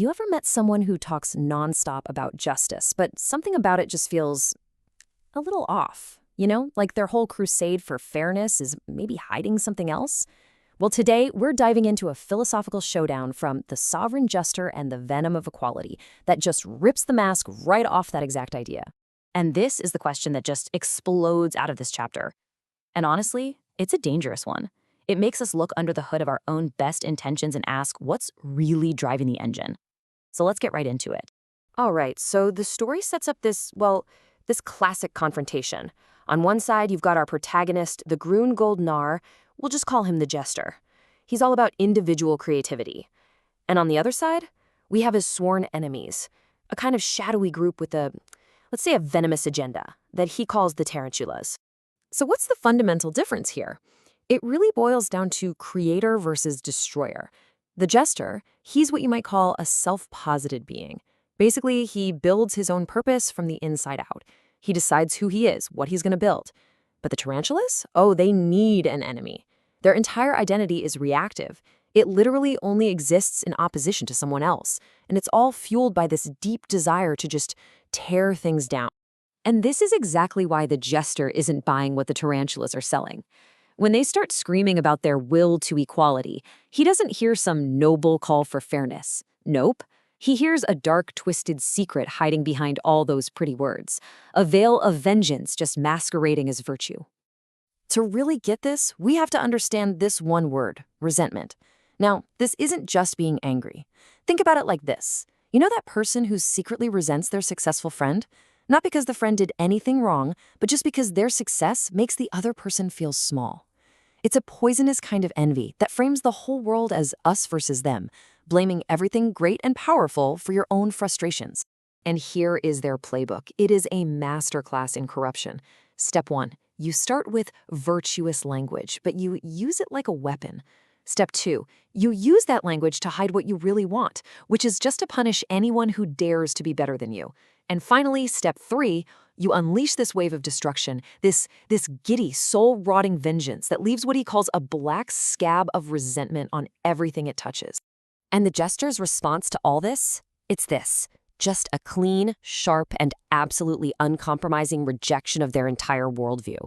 You ever met someone who talks nonstop about justice, but something about it just feels a little off? You know, like their whole crusade for fairness is maybe hiding something else? Well, today we're diving into a philosophical showdown from the sovereign jester and the venom of equality that just rips the mask right off that exact idea. And this is the question that just explodes out of this chapter. And honestly, it's a dangerous one. It makes us look under the hood of our own best intentions and ask what's really driving the engine. So let's get right into it. All right, so the story sets up this classic confrontation. On one side, you've got our protagonist, the Groen Goldnar. We'll just call him the jester. He's all about individual creativity. And on the other side, we have his sworn enemies, a kind of shadowy group with let's say a venomous agenda that he calls the Tarantulas. So what's the fundamental difference here? It really boils down to creator versus destroyer. The jester, he's what you might call a self-posited being. Basically, he builds his own purpose from the inside out. He decides who he is, what he's going to build. But the tarantulas? Oh, they need an enemy. Their entire identity is reactive. It literally only exists in opposition to someone else. And it's all fueled by this deep desire to just tear things down. And this is exactly why the jester isn't buying what the tarantulas are selling. When they start screaming about their will to equality, he doesn't hear some noble call for fairness. Nope. He hears a dark, twisted secret hiding behind all those pretty words, a veil of vengeance just masquerading as virtue. To really get this, we have to understand this one word, resentment. Now, this isn't just being angry. Think about it like this. You know that person who secretly resents their successful friend? Not because the friend did anything wrong, but just because their success makes the other person feel small. It's a poisonous kind of envy that frames the whole world as us versus them, blaming everything great and powerful for your own frustrations. And here is their playbook. It is a masterclass in corruption. Step 1, you start with virtuous language, but you use it like a weapon. Step 2, you use that language to hide what you really want, which is just to punish anyone who dares to be better than you. And finally, step 3, you unleash this wave of destruction, this giddy, soul-rotting vengeance that leaves what he calls a black scab of resentment on everything it touches. And the jester's response to all this? It's this. Just a clean, sharp, and absolutely uncompromising rejection of their entire worldview.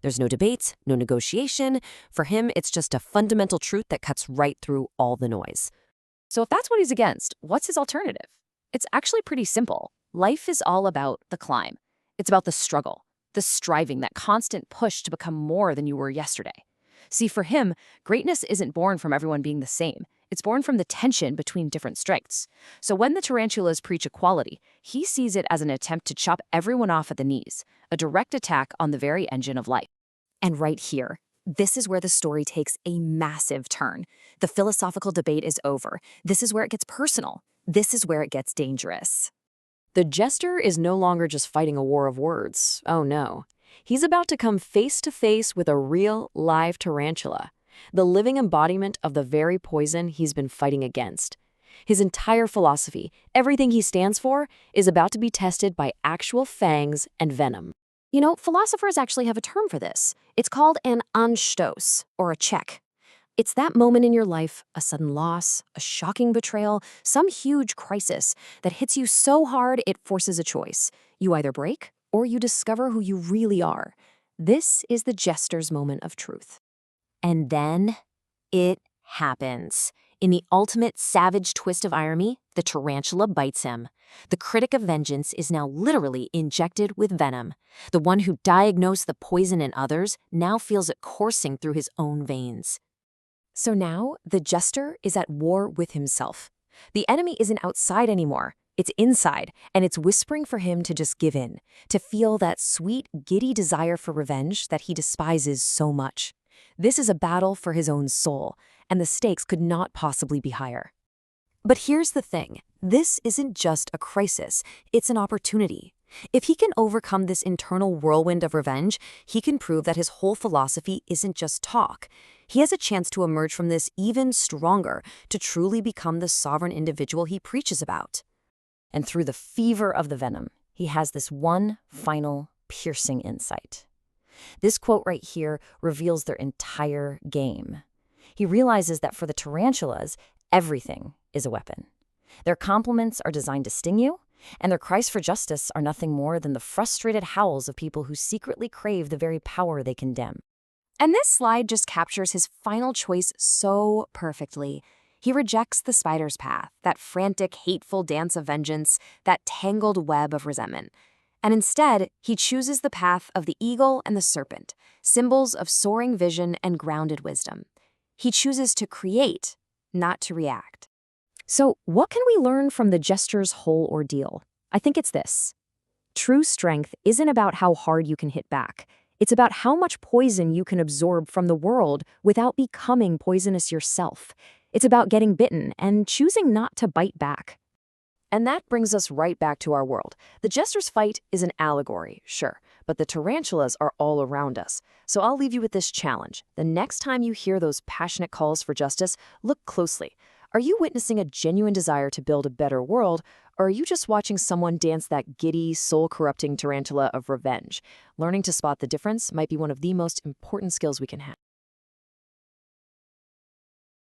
There's no debate, no negotiation. For him, it's just a fundamental truth that cuts right through all the noise. So if that's what he's against, what's his alternative? It's actually pretty simple. Life is all about the climb. It's about the struggle, the striving, that constant push to become more than you were yesterday. See, for him, greatness isn't born from everyone being the same. It's born from the tension between different strengths. So when the tarantulas preach equality, he sees it as an attempt to chop everyone off at the knees, a direct attack on the very engine of life. And right here, this is where the story takes a massive turn. The philosophical debate is over. This is where it gets personal. This is where it gets dangerous. The jester is no longer just fighting a war of words. Oh no. He's about to come face to face with a real, live tarantula, the living embodiment of the very poison he's been fighting against. His entire philosophy, everything he stands for, is about to be tested by actual fangs and venom. You know, philosophers actually have a term for this. It's called an Anstoß, or a check. It's that moment in your life, a sudden loss, a shocking betrayal, some huge crisis that hits you so hard it forces a choice. You either break or you discover who you really are. This is the jester's moment of truth. And then it happens. In the ultimate savage twist of irony, the tarantula bites him. The critic of vengeance is now literally injected with venom. The one who diagnosed the poison in others now feels it coursing through his own veins. So now, the jester is at war with himself. The enemy isn't outside anymore. It's inside, and it's whispering for him to just give in, to feel that sweet, giddy desire for revenge that he despises so much. This is a battle for his own soul, and the stakes could not possibly be higher. But here's the thing. This isn't just a crisis. It's an opportunity. If he can overcome this internal whirlwind of revenge, he can prove that his whole philosophy isn't just talk. He has a chance to emerge from this even stronger, to truly become the sovereign individual he preaches about. And through the fever of the venom, he has this one final piercing insight. This quote right here reveals their entire game. He realizes that for the tarantulas, everything is a weapon. Their compliments are designed to sting you, and their cries for justice are nothing more than the frustrated howls of people who secretly crave the very power they condemn. And this slide just captures his final choice so perfectly. He rejects the spider's path, that frantic, hateful dance of vengeance, that tangled web of resentment. And instead, he chooses the path of the eagle and the serpent, symbols of soaring vision and grounded wisdom. He chooses to create, not to react. So, what can we learn from the jester's whole ordeal? I think it's this. True strength isn't about how hard you can hit back. It's about how much poison you can absorb from the world without becoming poisonous yourself. It's about getting bitten and choosing not to bite back. And that brings us right back to our world. The jester's fight is an allegory, sure, but the tarantulas are all around us. So I'll leave you with this challenge. The next time you hear those passionate calls for justice, look closely. Are you witnessing a genuine desire to build a better world, or are you just watching someone dance that giddy, soul-corrupting tarantula of revenge? Learning to spot the difference might be one of the most important skills we can have.